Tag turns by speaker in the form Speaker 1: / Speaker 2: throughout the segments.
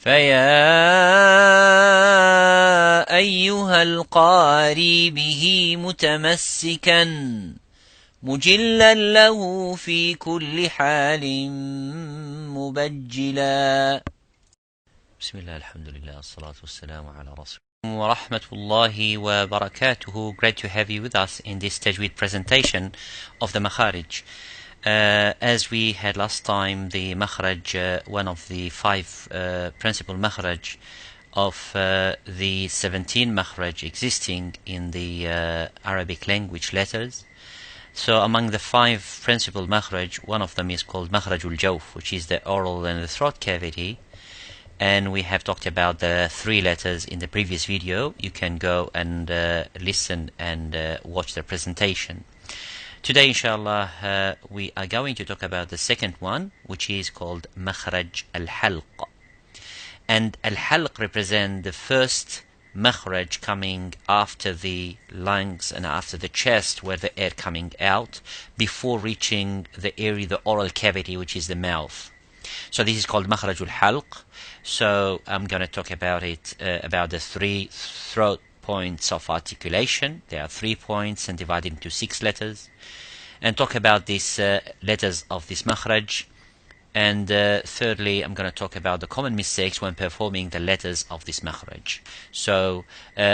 Speaker 1: فيا أيها القاري به متمسكا مجلا له في كل حال مبجلا. بسم الله الحمد لله الصلاة والسلام على رسول الله ورحمة الله وبركاته. Great to have you with us in this Tajweed presentation of the Makharij. As we had last time, the Makharij, one of the five principal Makharij of the 17 Makharij existing in the Arabic language letters. So among the five principal Makharij, one of them is called Makharajul Jawf, which is the oral and the throat cavity. And we have talked about the three letters in the previous video. You can go and listen and watch the presentation. Today, inshallah, we are going to talk about the second one, which is called Makharaj al-Halq. And al-Halq represents the first Makharaj coming after the lungs and after the chest, where the air coming out, before reaching the area, the oral cavity, which is the mouth. So this is called Makharaj al-Halq. So I'm going to talk about it, about the three throat points of articulation. There are 3 points and divided into 6 letters, and talk about these letters of this Makharaj. And thirdly, I'm going to talk about the common mistakes when performing the letters of this Makharaj. So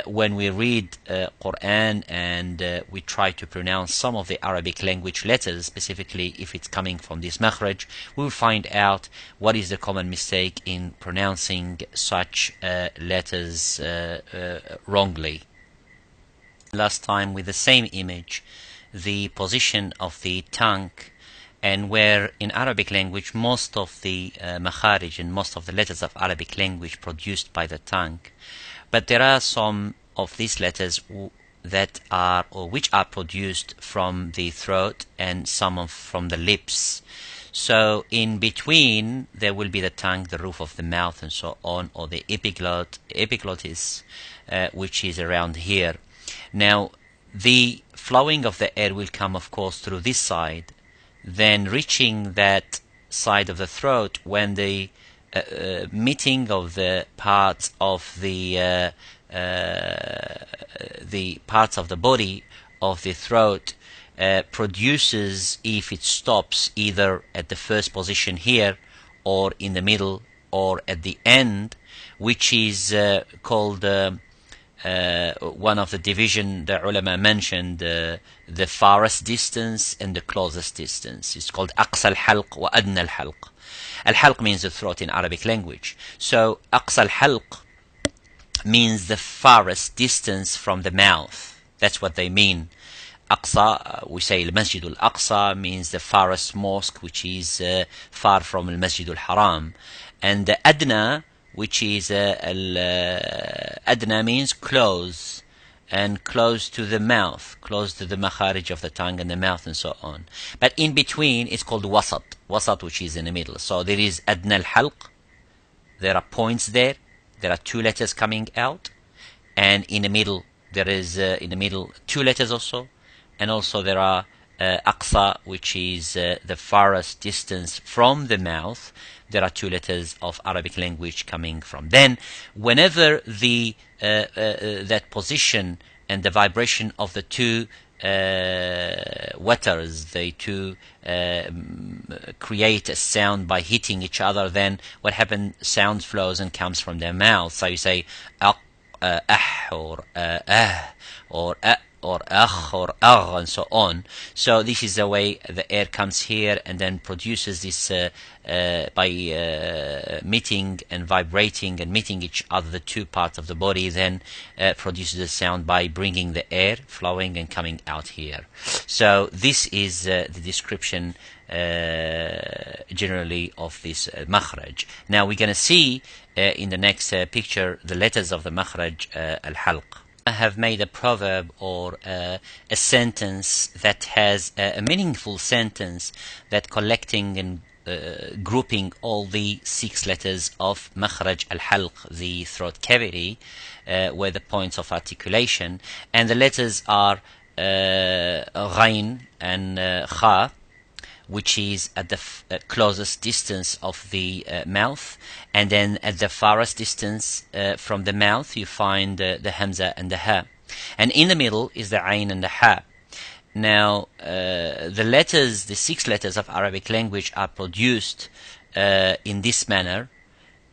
Speaker 1: when we read Quran and we try to pronounce some of the Arabic language letters, specifically if it's coming from this Makharaj, we will find out what is the common mistake in pronouncing such letters wrongly. Last time, with the same image, the position of the tongue, and where in Arabic language most of the Makharij and most of the letters of Arabic language produced by the tongue, but there are some of these letters that are, or which are produced from the throat, and some from the lips. So in between there will be the tongue, the roof of the mouth, and so on, or the epiglottis, which is around here. Now the flowing of the air will come, of course, through this side, then reaching that side of the throat when the meeting of the parts of the parts of the body of the throat produces, if it stops either at the first position here, or in the middle, or at the end, which is called one of the division the ulama mentioned, the farthest distance and the closest distance. It's called aqsa al-halq wa adna al-halq. Al-halq means the throat in Arabic language. So aqsa al-halq means the farthest distance from the mouth. That's what they mean. Aqsa, we say al-Masjid al-Aqsa, means the farthest mosque, which is far from al-Masjid al-Haram. And the adna, which is adna, means close, and close to the mouth, close to the makharij of the tongue and the mouth and so on. But in between it's called wasat, which is in the middle. So there is adna al-halq, there are points there are 2 letters coming out, and in the middle there is 2 letters also, and also there are aqsa, which is the farthest distance from the mouth. There are 2 letters of Arabic language coming from. Then whenever the that position and the vibration of the 2 waters, they 2 create a sound by hitting each other, then what happens, sound flows and comes from their mouth. So you say or or or akh or agh, and so on. So this is the way the air comes here and then produces this by meeting and vibrating and meeting each other, the 2 parts of the body, then produces a sound by bringing the air flowing and coming out here. So this is the description generally of this Makharaj. Now we're going to see in the next picture the letters of the Makharaj al-Halq. I have made a proverb or a sentence that has a meaningful sentence that collecting and grouping all the 6 letters of Makharaj al-Halq, the throat cavity, where the points of articulation, and the letters are Ghain and Kha, which is at the closest distance of the mouth, and then at the farthest distance from the mouth you find the hamza and the ha, and in the middle is the ayn and the ha. Now the 6 letters of Arabic language are produced in this manner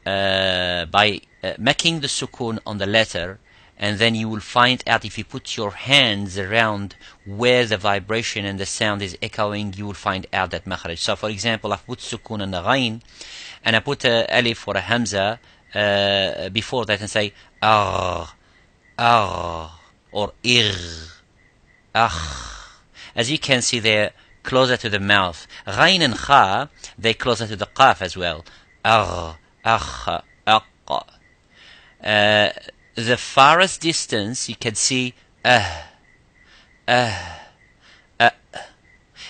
Speaker 1: by making the sukun on the letter, and then you will find out, if you put your hands around where the vibration and the sound is echoing, you will find out that makharij. So for example, I put sukun on the ghain, and I put a alif or a hamza before that and say ah, or ir, as you can see, they're closer to the mouth. Ghain and kha, they're closer to the qaf as well. The farthest distance you can see and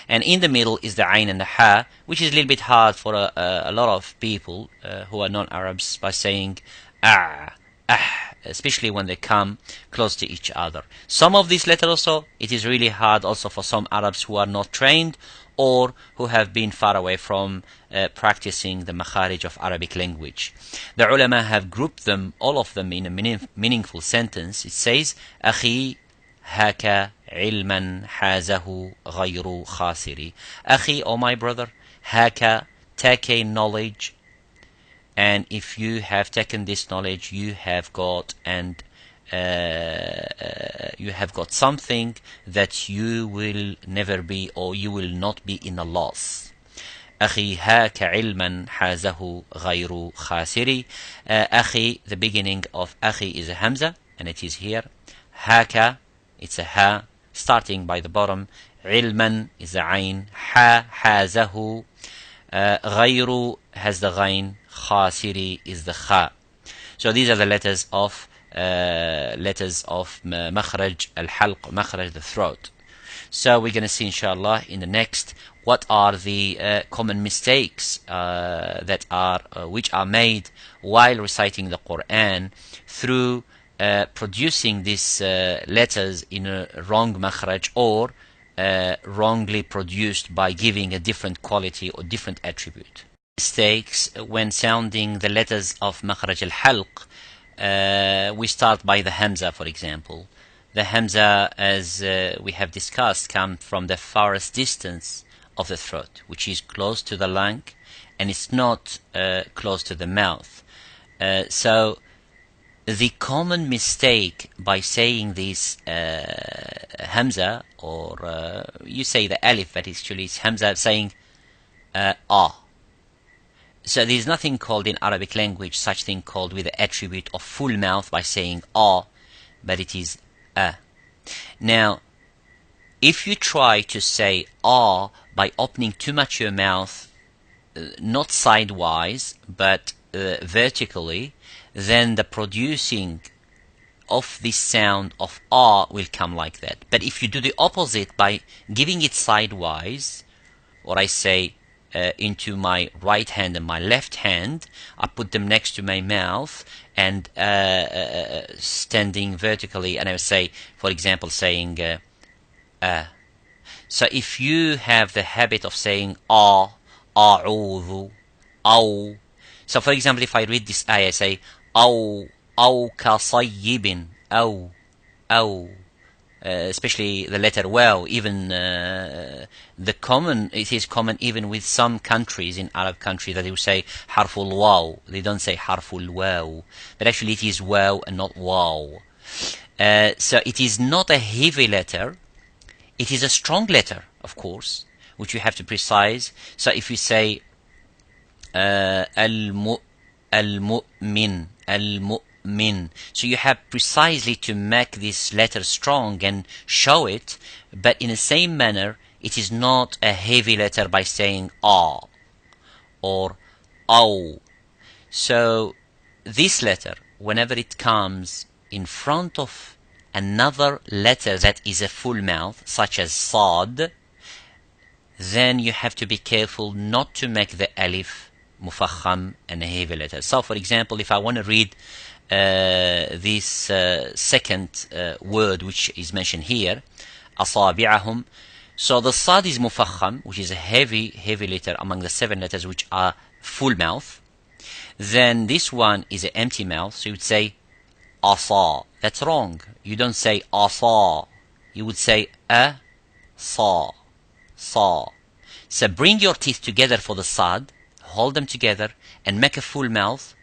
Speaker 1: in the middle is the ayn and the ha, which is a little bit hard for a lot of people who are non-Arabs, by saying especially when they come close to each other. Some of these letters also, it is really hard also for some Arabs who are not trained or who have been far away from practicing the makharij of Arabic language. The ulama have grouped them, all of them, in a meaningful sentence. It says, أخي هاك علما حازه غير خاسر. أخي, oh my brother, هاك, take knowledge, and if you have taken this knowledge, you have got something that you will never be, or you will not be in a loss. أخي هاك علما حازه غير خاسر. أخي, the beginning of أخي is a hamza, and it is here. هاك, it's a ha, starting by the bottom. علما is the ayn. حازه. غير has the ghain. Khasiri is the kha. So these are the letters of makharij al-halq, makharij, the throat. So we're going to see, inshallah, in the next, what are the common mistakes which are made while reciting the Quran through producing these letters in a wrong makharij, or wrongly produced by giving a different quality or different attribute. Mistakes when sounding the letters of Makharij al-Halq. We start by the Hamza, for example. The Hamza, as we have discussed, comes from the farthest distance of the throat, which is close to the lung, and it's not close to the mouth. So the common mistake by saying this Hamza, or you say the Alif, but actually it's Hamza, saying ah. So there is nothing called in Arabic language such thing called with the attribute of full mouth by saying ah, but it is a. Now, if you try to say ah by opening too much your mouth, not sidewise but vertically, then the producing of this sound of ah will come like that. But if you do the opposite by giving it sidewise, or I say into my right hand and my left hand, I put them next to my mouth and standing vertically, and I would say, for example, saying So if you have the habit of saying a'udhu, aw. So for example, if I read this ayah, I say aw kasayyibin, aw. Especially the letter waw, even it is common even with some countries in Arab countries that they will say harful waw. They don't say harful waw, but actually it is waw and not waw. So it is not a heavy letter. It is a strong letter, of course, which you have to precise. So if you say al-mu'min, so you have precisely to make this letter strong and show it, but in the same manner, it is not a heavy letter by saying ah or aw. So this letter, whenever it comes in front of another letter that is a full mouth, such as sad, then you have to be careful not to make the alif mufakham and a heavy letter. So for example, if I want to read this second word which is mentioned here, asabi'ahum, So the sad is mufakham, which is a heavy letter among the 7 letters which are full mouth. Then this one is an empty mouth, so you would say asa. That's wrong. You don't say asa. You would say sa. So bring your teeth together for the sad, hold them together and make a full mouth,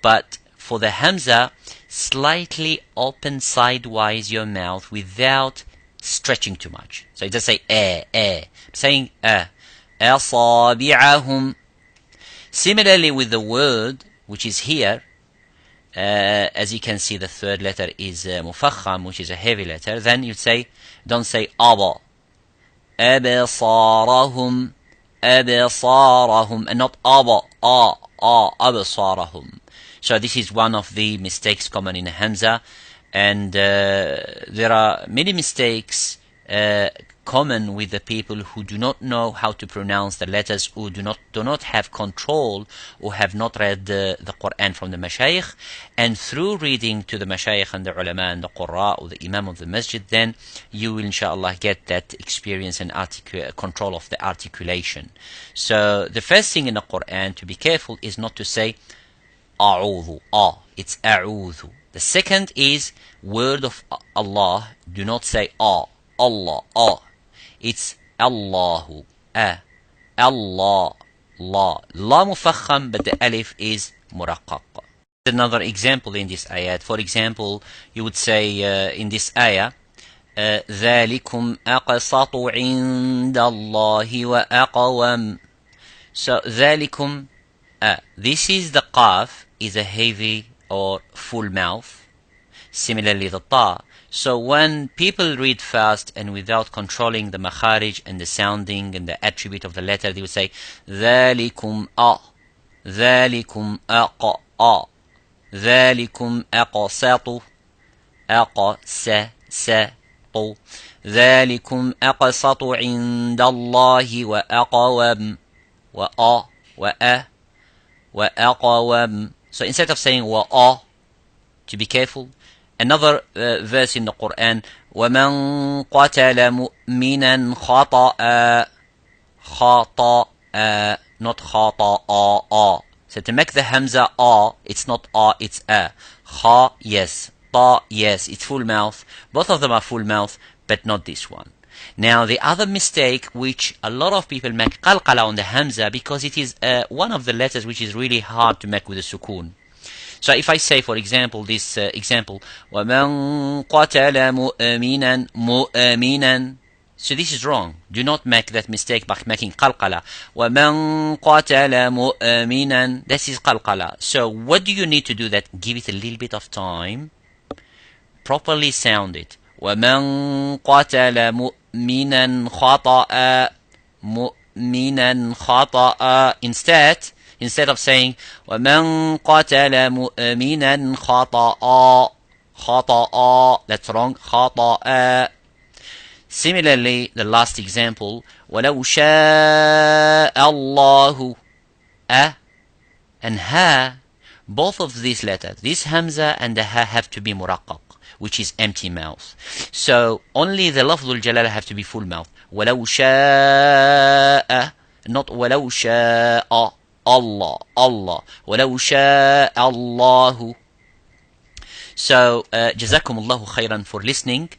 Speaker 1: but for the hamza, slightly open sidewise your mouth without stretching too much. So you just say I'm saying asabi'ahum. Similarly with the word which is here, as you can see the third letter is mufakham, which is a heavy letter. Then you say, don't say aba. أبصارهم and not أبصارهم. So this is one of the mistakes common in Hamza, and there are many mistakes common with the people who do not know how to pronounce the letters, who do not have control, or have not read the Quran from the mashayikh. And through reading to the mashayikh and the ulama and the qurra or the imam of the masjid, then you will inshallah get that experience and control of the articulation. So the first thing in the Quran to be careful is not to say a'udhu, it's a'udhu. The second is word of Allah, do not say Allah, it's Allahu, Allah, la mufakham, but the alif is muraqqaq. Another example in this ayat. For example, you would say in this ayah, ذَلِكُمْ أَقْسَطُ عِنْدَ اللَّهِ وَأَقْوَمْ. So ذَلِكُمْ, this is the qaf, is a heavy or full mouth. Similarly the ta. So when people read fast and without controlling the makharij and the sounding and the attribute of the letter, they would say ذَلِكُمْ ذَلِكُمْ ذَلِكُمْ أَقْسَطُ ذَلِكُمْ أَقْسَطُ عِنْدَ اللَّهِ وَأَقْوَمْ. So instead of saying to be careful, another verse in the Quran, وَمَنْ قَتَلَ مُؤْمِنًا خَطَأً, not خَطَأً. So to make the hamza it's not it's kha, yes, ta, yes, it's full mouth. Both of them are full mouth, but not this one. Now the other mistake which a lot of people make qalqala on the hamza, because it is one of the letters which is really hard to make with a sukoon. So if I say, for example, this example, وَمَنْ قَتَلَ مُؤْمِنًا, so this is wrong. Do not make that mistake by making qalqala. وَمَنْ قَتَلَ مُؤْمِنًا, this is qalqala. So what do you need to do that? Give it a little bit of time. Properly sound it. وَمَنْ قَتَلَ مُؤْمِنًا خَطَأً. Instead of saying وَمَنْ قَتَلَ مُؤْمِنًا خَطَأً, that's wrong, خَطَأً. Similarly, the last example, وَلَوْ شَاءَ اللَّهُ and ha, both of these letters, this hamza and the ha, have to be muraqqaq, which is empty mouth. So only the lafzul jalala have to be full mouth. وَلَوْ شَاءَ, not وَلَوْ شَاءَ Allah, وَلَوْ شَاءَ اللَّهُ. So jazakumullahu khairan for listening,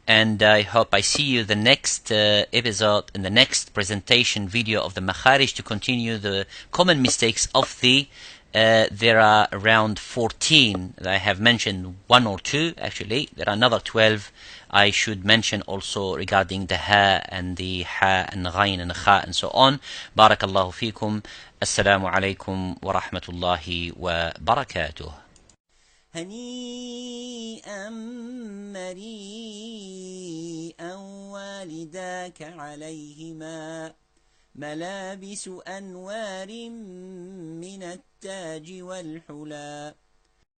Speaker 1: and I hope I see you the next episode in the next presentation video of the Makharij to continue the common mistakes of the there are around 14 that I have mentioned, 1 or 2 actually. There are another 12 I should mention also regarding the ha and the ha and ghain and kha and so on. Barakallahu feekum. Assalamu alaikum wa rahmatullahi wa barakatuh.
Speaker 2: هنيئا مريئا والداك عليهما ملابس أنوار من التاج والحلى